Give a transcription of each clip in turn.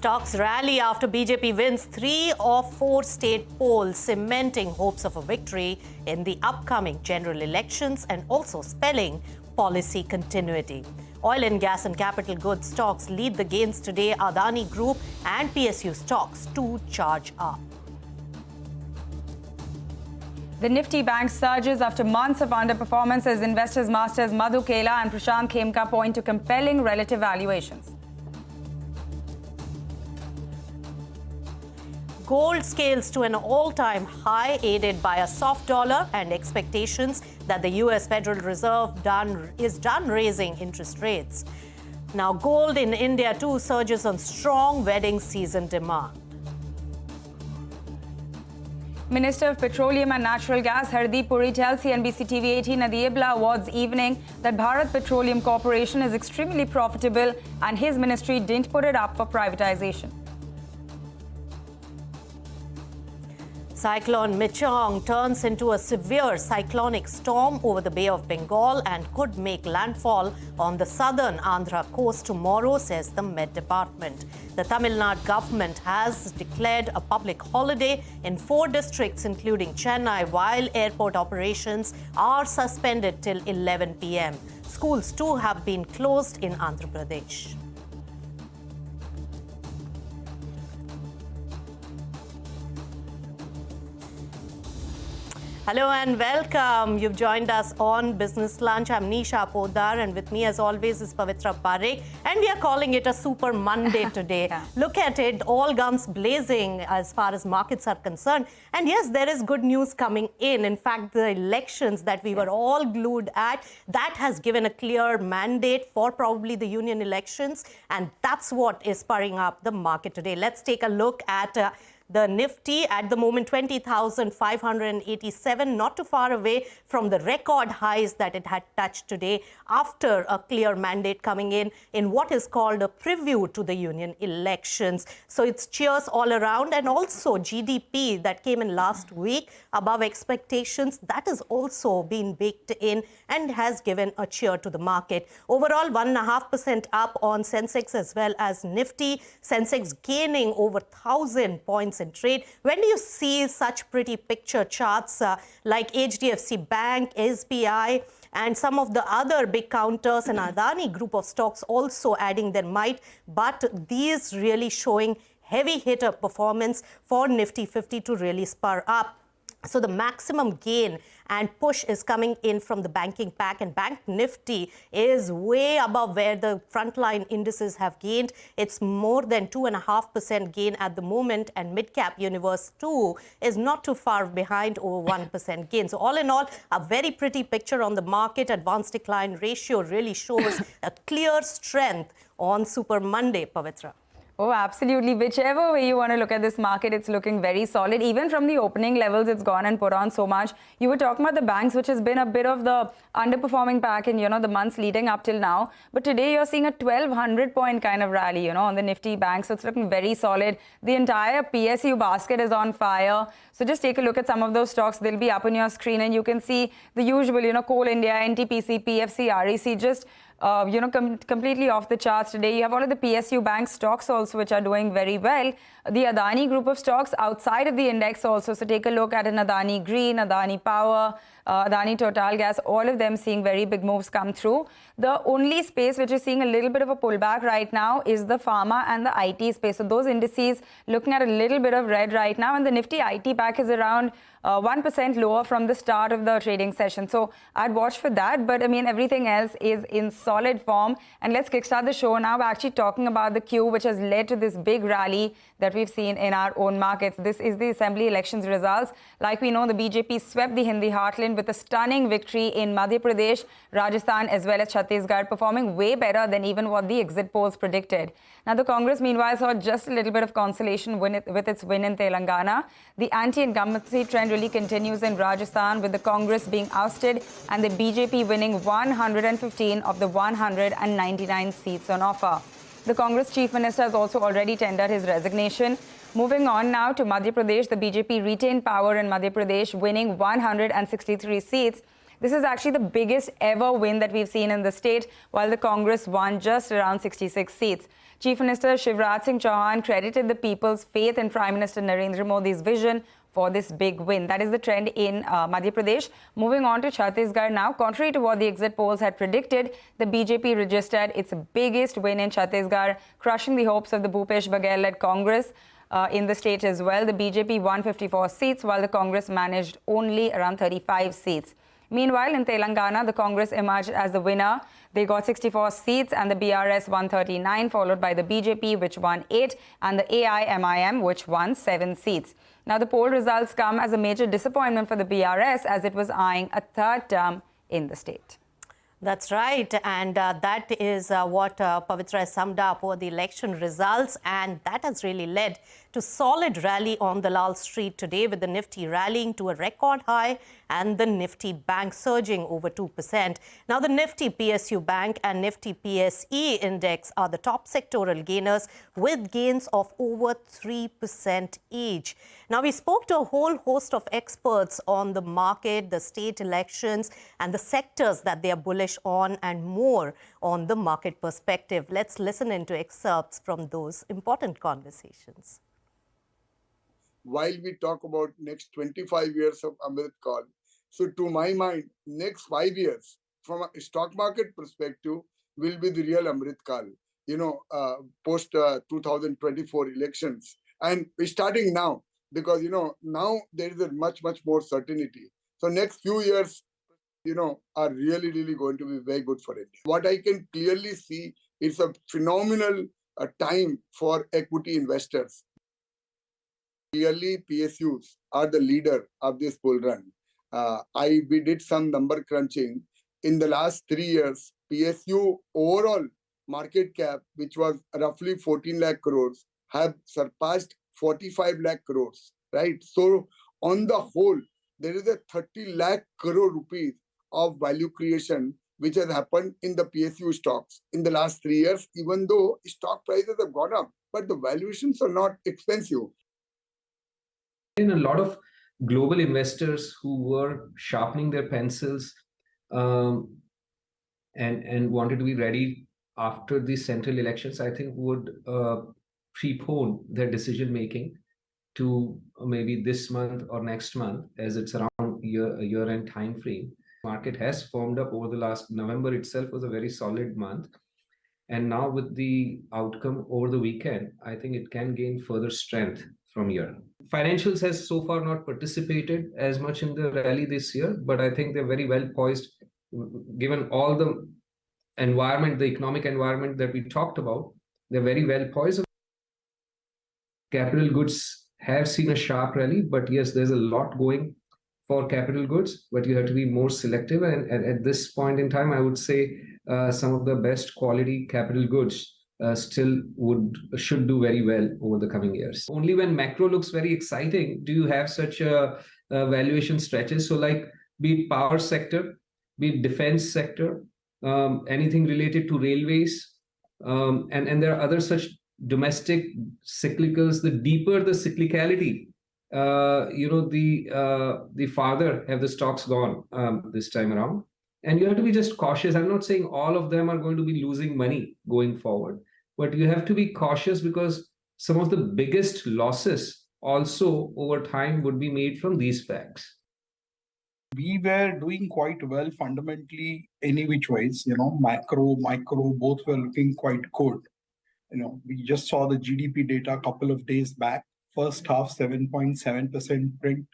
Stocks rally after BJP wins 3 of 4 state polls, cementing hopes of a victory in the upcoming general elections and also spelling policy continuity. Oil and gas and capital goods stocks lead the gains today. Adani Group and PSU stocks to charge up. The Nifty bank surges after months of underperformance as investors masters Madhu Kela and Prashant Khemka point to compelling relative valuations. Gold scales to an all-time high, aided by a soft dollar and expectations that the U.S. Federal Reserve is done raising interest rates. Now, gold in India too surges on strong wedding season demand. Minister of Petroleum and Natural Gas Hardeep Puri tells CNBC-TV18 at the IBLA Awards evening that Bharat Petroleum Corporation is extremely profitable and his ministry didn't put it up for privatization. Cyclone Michaung turns into a severe cyclonic storm over the Bay of Bengal and could make landfall on the southern Andhra coast tomorrow, says the Met Department. The Tamil Nadu government has declared a public holiday in 4 districts, including Chennai, while airport operations are suspended till 11 p.m. Schools too have been closed in Andhra Pradesh. Hello and welcome. You've joined us on Business Lunch. I'm Nisha Poddar, and with me as always is Pavitra Parekh, and we are calling it a Super Monday today. Yeah. Look at it, all guns blazing as far as markets are concerned. And yes, there is good news coming in. In fact, the elections that we were all glued at, that has given a clear mandate for probably the union elections, and that's what is spurring up the market today. Let's take a look at the Nifty at the moment, 20,587, not too far away from the record highs that it had touched today after a clear mandate coming in what is called a preview to the union elections. So it's cheers all around, and also GDP that came in last week above expectations, that has also been baked in and has given a cheer to the market. Overall, 1.5% up on Sensex as well as Nifty. Sensex gaining over 1,000 points in trade. When do you see such pretty picture charts like HDFC Bank, SBI, and some of the other big counters and Adani group of stocks also adding their might, but these really showing heavy hitter performance for Nifty 50 to really spur up. So the maximum gain and push is coming in from the banking pack, and Bank Nifty is way above where the frontline indices have gained. It's more than 2.5% gain at the moment, and mid-cap universe too is not too far behind, over 1% gain. So all in all, a very pretty picture on the market. Advanced decline ratio really shows a clear strength on Super Monday, Pavitra. Oh, absolutely. Whichever way you want to look at this market, it's looking very solid. Even from the opening levels, it's gone and put on so much. You were talking about the banks, which has been a bit of the underperforming pack in, the months leading up till now. But today, you're seeing a 1,200-point kind of rally, on the Nifty bank. So it's looking very solid. The entire PSU basket is on fire. So just take a look at some of those stocks. They'll be up on your screen, and you can see the usual, Coal India, NTPC, PFC, REC, just completely off the charts today. You have all of the PSU bank stocks also, which are doing very well. The Adani group of stocks outside of the index also. So take a look at an Adani Green, Adani Power, Adani Total Gas, all of them seeing very big moves come through. The only space which is seeing a little bit of a pullback right now is the pharma and the IT space. So those indices looking at a little bit of red right now, and the Nifty IT pack is around 1% lower from the start of the trading session. So I'd watch for that. But I mean, everything else is in solid form. And let's kickstart the show now. We're actually talking about the queue, which has led to this big rally that we've seen in our own markets. This is the assembly elections results. Like we know, the BJP swept the Hindi heartland with a stunning victory in Madhya Pradesh, Rajasthan, as well as Chhattisgarh, performing way better than even what the exit polls predicted. Now, the Congress, meanwhile, saw just a little bit of consolation with its win in Telangana. The anti-incumbency trend really continues in Rajasthan, with the Congress being ousted and the BJP winning 115 of the 199 seats on offer. The Congress Chief Minister has also already tendered his resignation. Moving on now to Madhya Pradesh, the BJP retained power in Madhya Pradesh, winning 163 seats. This is actually the biggest ever win that we've seen in the state, while the Congress won just around 66 seats. Chief Minister Shivraj Singh Chauhan credited the people's faith in Prime Minister Narendra Modi's vision for this big win. That is the trend in Madhya Pradesh. Moving on to Chhattisgarh now. Contrary to what the exit polls had predicted, the BJP registered its biggest win in Chhattisgarh, crushing the hopes of the Bhupesh Baghel-led Congress in the state as well. The BJP won 54 seats, while the Congress managed only around 35 seats. Meanwhile, in Telangana, the Congress emerged as the winner. They got 64 seats and the BRS won 39, followed by the BJP, which won 8, and the AIMIM, which won 7 seats. Now, the poll results come as a major disappointment for the BRS as it was eyeing a third term in the state. That's right. And that is what Pavitra summed up over the election results. And that has really led to solid rally on the Lal Street today, with the Nifty rallying to a record high and the Nifty Bank surging over 2%. Now, the Nifty PSU Bank and Nifty PSE index are the top sectoral gainers with gains of over 3% each. Now, we spoke to a whole host of experts on the market, the state elections, and the sectors that they are bullish on, and more on the market perspective. Let's listen into excerpts from those important conversations. While we talk about next 25 years of Amrit Kaul, so to my mind, next 5 years from a stock market perspective will be the real Amrit Kaul, post 2024 elections. And we're starting now because, now there is a much more certainty. So next few years, are really going to be very good for India. What I can clearly see is a phenomenal time for equity investors. Clearly, PSUs are the leader of this bull run. We did some number crunching. In the last 3 years, PSU overall market cap, which was roughly 14 lakh crores, have surpassed 45 lakh crores, right? So on the whole, there is a 30 lakh crore rupees of value creation which has happened in the PSU stocks in the last 3 years, even though stock prices have gone up, but the valuations are not expensive. In a lot of global investors who were sharpening their pencils and wanted to be ready after the central elections, I think would prepone their decision making to maybe this month or next month, as it's around year-end time frame. Market has formed up over the last November itself was a very solid month. And now with the outcome over the weekend, I think it can gain further strength from here. Financials has so far not participated as much in the rally this year, but I think they're very well poised, given all the environment, the economic environment that we talked about. They're very well poised. Capital goods have seen a sharp rally, but yes, there's a lot going for capital goods, but you have to be more selective. And at this point in time, I would say some of the best quality capital goods still should do very well over the coming years. Only when macro looks very exciting do you have such a valuation stretches. So like be it power sector, be it defense sector, anything related to railways, and there are other such domestic cyclicals. The deeper the cyclicality, the farther have the stocks gone this time around. And you have to be just cautious. I'm not saying all of them are going to be losing money going forward, but you have to be cautious because some of the biggest losses also over time would be made from these packs. We were doing quite well fundamentally any which ways, macro, micro, both were looking quite good. We just saw the GDP data a couple of days back. First half, 7.7% print.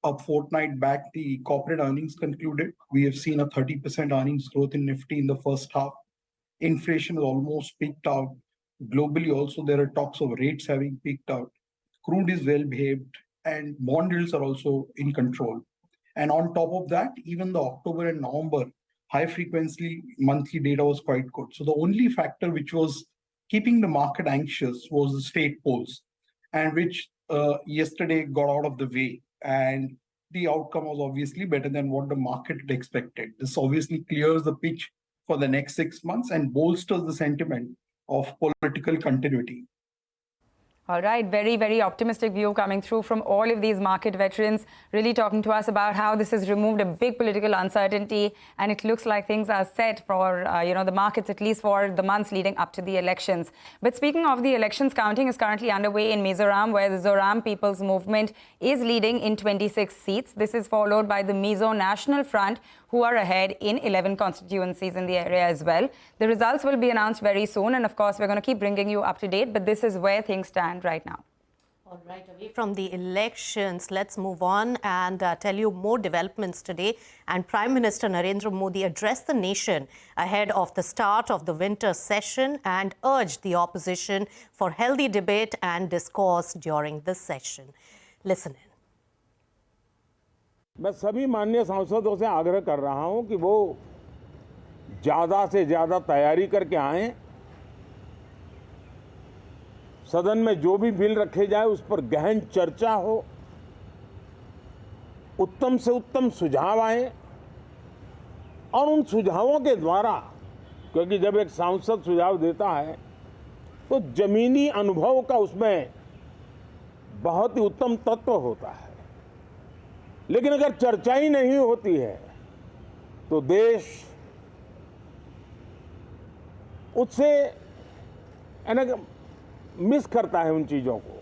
A fortnight back, the corporate earnings concluded. We have seen a 30% earnings growth in Nifty in the first half. Inflation has almost peaked out. Globally also, there are talks of rates having peaked out. Crude is well behaved and bond yields are also in control. And on top of that, even the October and November high frequency monthly data was quite good. So the only factor which was keeping the market anxious was the state polls, and which yesterday got out of the way. And the outcome was obviously better than what the market had expected. This obviously clears the pitch for the next 6 months and bolsters the sentiment of political continuity. All right, very, very optimistic view coming through from all of these market veterans, really talking to us about how this has removed a big political uncertainty, and it looks like things are set for, the markets, at least for the months leading up to the elections. But speaking of the elections, counting is currently underway in Mizoram, where the Zoram People's Movement is leading in 26 seats. This is followed by the Mizo National Front, who are ahead in 11 constituencies in the area as well. The results will be announced very soon, and of course, we're going to keep bringing you up to date, but this is where things stand right now. All right, away from the elections, let's move on and tell you more developments today. And Prime Minister Narendra Modi addressed the nation ahead of the start of the winter session and urged the opposition for healthy debate and discourse during this session. Listen in. मैं सभी माननीय सांसदों से आग्रह कर रहा हूं कि वो ज़्यादा से ज़्यादा तैयारी करके आएं। सदन में जो भी बिल रखे जाए उस पर गहन चर्चा हो, उत्तम से उत्तम सुझाव आए और उन सुझावों के द्वारा, क्योंकि जब एक सांसद सुझाव देता है तो जमीनी अनुभव का उसमें बहुत ही उत्तम तत्व होता है, लेकिन अगर चर्चा ही नहीं होती है तो देश उससे मिस करता है उन चीजों को।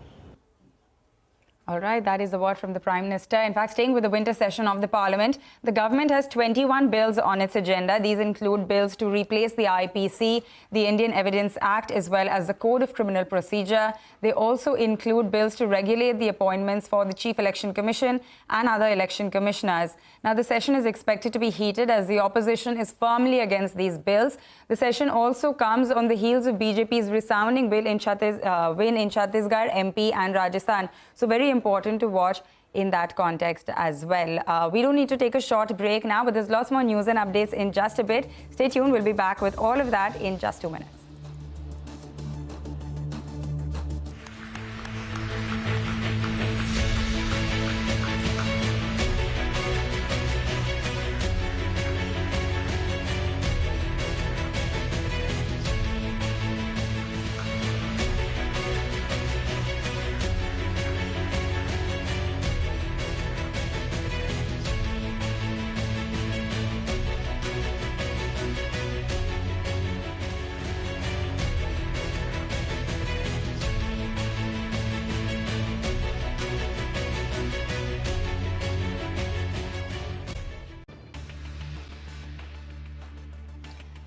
All right, that is the word from the Prime Minister. In fact, staying with the winter session of the Parliament, the government has 21 bills on its agenda. These include bills to replace the IPC, the Indian Evidence Act, as well as the Code of Criminal Procedure. They also include bills to regulate the appointments for the Chief Election Commission and other election commissioners. Now, the session is expected to be heated as the opposition is firmly against these bills. The session also comes on the heels of BJP's resounding win in Chhattisgarh, MP and Rajasthan. So very important to watch in that context as well. We do need to take a short break now, but there's lots more news and updates in just a bit. Stay tuned. We'll be back with all of that in just 2 minutes.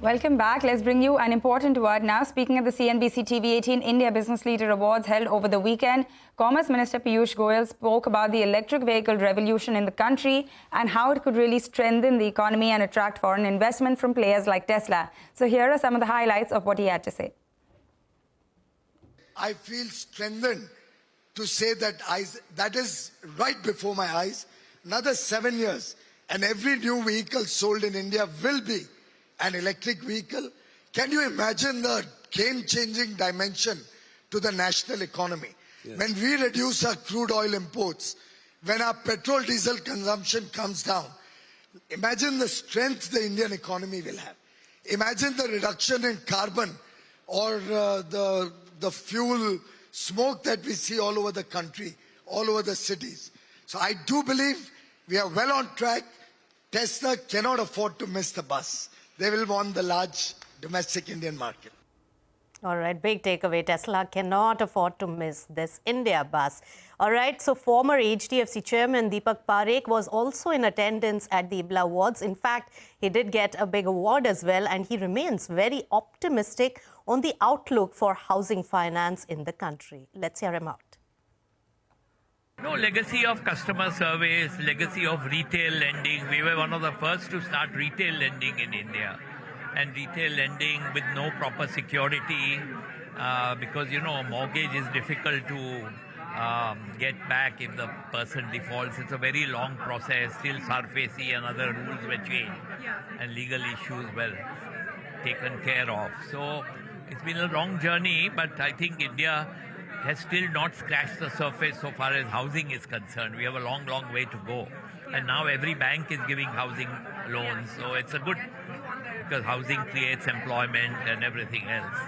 Welcome back. Let's bring you an important word now. Speaking at the CNBC-TV18 India Business Leader Awards held over the weekend, Commerce Minister Piyush Goyal spoke about the electric vehicle revolution in the country and how it could really strengthen the economy and attract foreign investment from players like Tesla. So here are some of the highlights of what he had to say. I feel strengthened to say that is right before my eyes. Another 7 years and every new vehicle sold in India will be an electric vehicle. Can you imagine the game-changing dimension to the national economy? Yes. When we reduce our crude oil imports, when our petrol diesel consumption comes down, imagine the strength the Indian economy will have. Imagine the reduction in carbon or the fuel smoke that we see all over the country, all over the cities. So I do believe we are well on track. Tesla cannot afford to miss the bus. They will want the large domestic Indian market. All right, big takeaway. Tesla cannot afford to miss this India bus. All right, so former HDFC chairman Deepak Parekh was also in attendance at the IBLA Awards. In fact, he did get a big award as well, and he remains very optimistic on the outlook for housing finance in the country. Let's hear him out. No, legacy of customer service, legacy of retail lending. We were one of the first to start retail lending in India. And retail lending with no proper security because, mortgage is difficult to get back if the person defaults. It's a very long process. Still SARFAESI and other rules were changed and legal issues were taken care of. So it's been a long journey, but I think India has still not scratched the surface so far as housing is concerned. We have a long, long way to go. And now every bank is giving housing loans. So it's a good, because housing creates employment and everything else.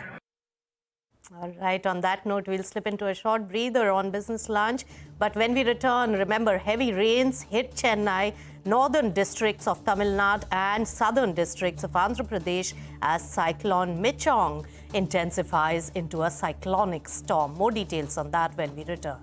All right, on that note, we'll slip into a short breather on Business Lunch. But when we return, remember, heavy rains hit Chennai, northern districts of Tamil Nadu and southern districts of Andhra Pradesh as cyclone Michong intensifies into a cyclonic storm. More details on that when we return.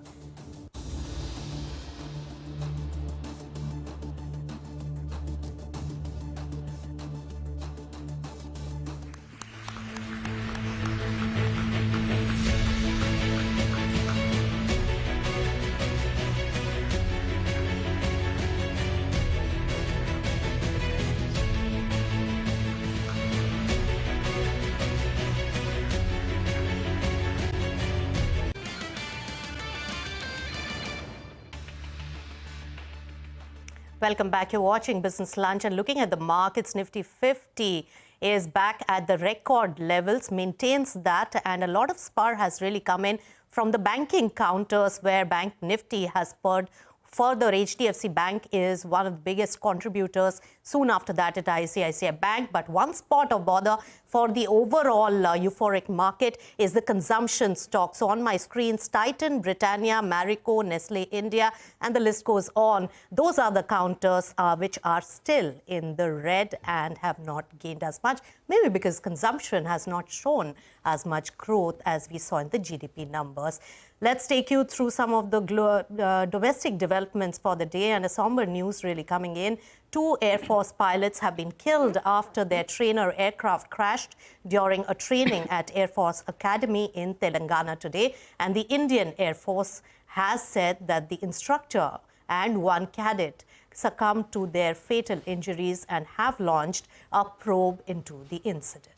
Welcome back. You're watching Business Lunch and looking at the markets. Nifty 50 is back at the record levels, maintains that, and a lot of spur has really come in from the banking counters where Bank Nifty has spurred further. HDFC Bank is one of the biggest contributors. Soon after that, at ICICI Bank. But one spot of bother for the overall euphoric market is the consumption stock. So on my screens, Titan, Britannia, Marico, Nestle India, and the list goes on. Those are the counters which are still in the red and have not gained as much, maybe because consumption has not shown as much growth as we saw in the GDP numbers. Let's take you through some of the domestic developments for the day, and a somber news really coming in. 2 Air Force pilots have been killed after their trainer aircraft crashed during a training at Air Force Academy in Telangana today. And the Indian Air Force has said that the instructor and 1 cadet succumbed to their fatal injuries and have launched a probe into the incident.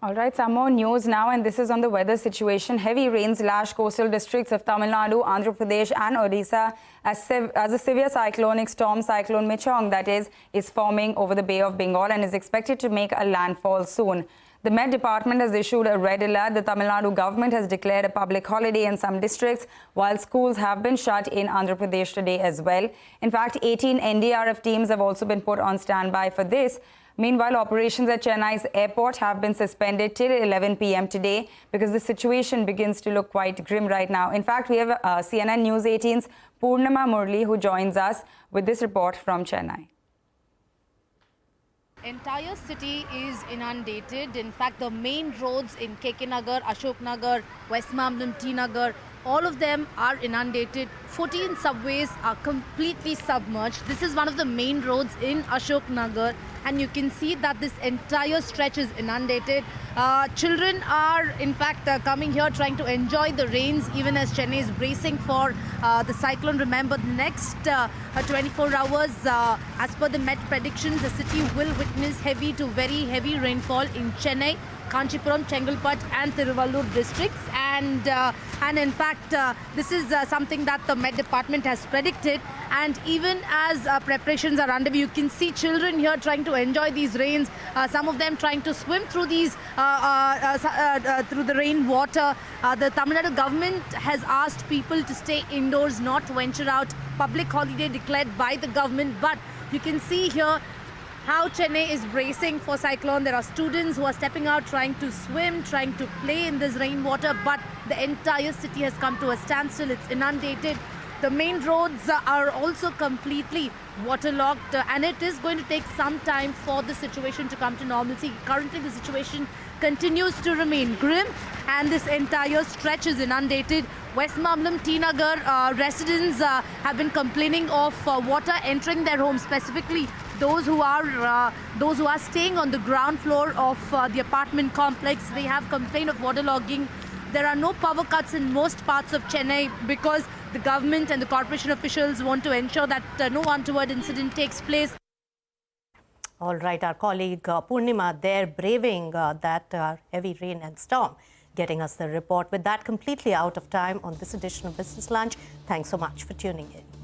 All right, some more news now, and this is on the weather situation. Heavy rains lash coastal districts of Tamil Nadu, Andhra Pradesh and Odisha as a severe cyclonic storm, Cyclone Michong, that is forming over the Bay of Bengal and is expected to make a landfall soon. The Met Department has issued a red alert. The Tamil Nadu government has declared a public holiday in some districts, while schools have been shut in Andhra Pradesh today as well. In fact, 18 NDRF teams have also been put on standby for this. Meanwhile, operations at Chennai's airport have been suspended till 11 p.m. today because the situation begins to look quite grim right now. In fact, we have CNN News 18's Purnima Murli who joins us with this report from Chennai. Entire city is inundated. In fact, the main roads in KK Nagar, Ashok Nagar, West Mamdam, T Nagar, all of them are inundated. 14 subways are completely submerged. This is one of the main roads in Ashok Nagar, and you can see that this entire stretch is inundated. Children are in fact coming here trying to enjoy the rains, even as Chennai is bracing for the cyclone. Remember, the next 24 hours, as per the Met predictions, the city will witness heavy to very heavy rainfall in Chennai, Kanchipuram, Chengalpattu and Tiruvallur districts, and in fact this is something that the Met Department has predicted. And even as preparations are underway, you can see children here trying to enjoy these rains, some of them trying to swim through these through the rainwater. The Tamil Nadu government has asked people to stay indoors, not venture out. Public holiday declared by the government, but you can see here how Chennai is bracing for cyclone. There are students who are stepping out, trying to swim, trying to play in this rainwater, but the entire city has come to a standstill. It's inundated. The main roads are also completely waterlogged, and it is going to take some time for the situation to come to normalcy. Currently, the situation continues to remain grim, and this entire stretch is inundated. West Mamdam, T Nagar residents have been complaining of water entering their homes, specifically those who are staying on the ground floor of the apartment complex. They have complained of waterlogging. There are no power cuts in most parts of Chennai because the government and the corporation officials want to ensure that no untoward incident takes place. All right, our colleague Purnima there braving that heavy rain and storm, getting us the report. With that, completely out of time on this edition of Business Lunch. Thanks so much for tuning in.